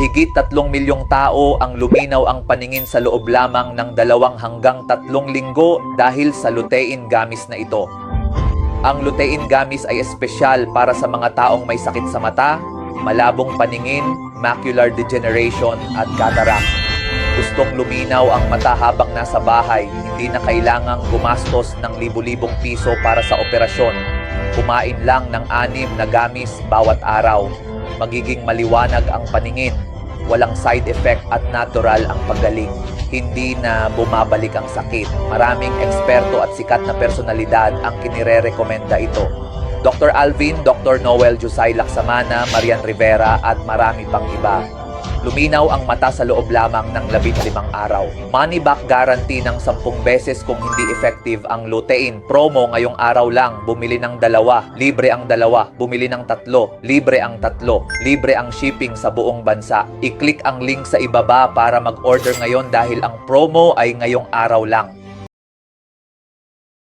Mahigit 3 milyong tao ang luminaw ang paningin sa loob lamang ng 2 hanggang 3 linggo dahil sa lutein gummies na ito. Ang lutein gummies ay espesyal para sa mga taong may sakit sa mata, malabong paningin, macular degeneration at cataract. Gustong luminaw ang mata habang nasa bahay, hindi na kailangang gumastos ng libu-libong piso para sa operasyon. Kumain lang ng 6 na gummies bawat araw. Magiging maliwanag ang paningin, walang side effect at natural ang paggaling. Hindi na bumabalik ang sakit. Maraming eksperto at sikat na personalidad ang kinire-rekomenda ito. Dr. Alvin, Dr. Noel Jusay Laksamana, Marian Rivera at marami pang iba. Luminaw ang mata sa loob lamang ng 15 araw. Money back guarantee ng 10 beses kung hindi effective ang lutein. Promo ngayong araw lang, bumili ng 2, libre ang 2. Bumili ng 3, libre ang 3. Libre ang shipping sa buong bansa. I-click ang link sa ibaba para mag-order ngayon dahil ang promo ay ngayong araw lang.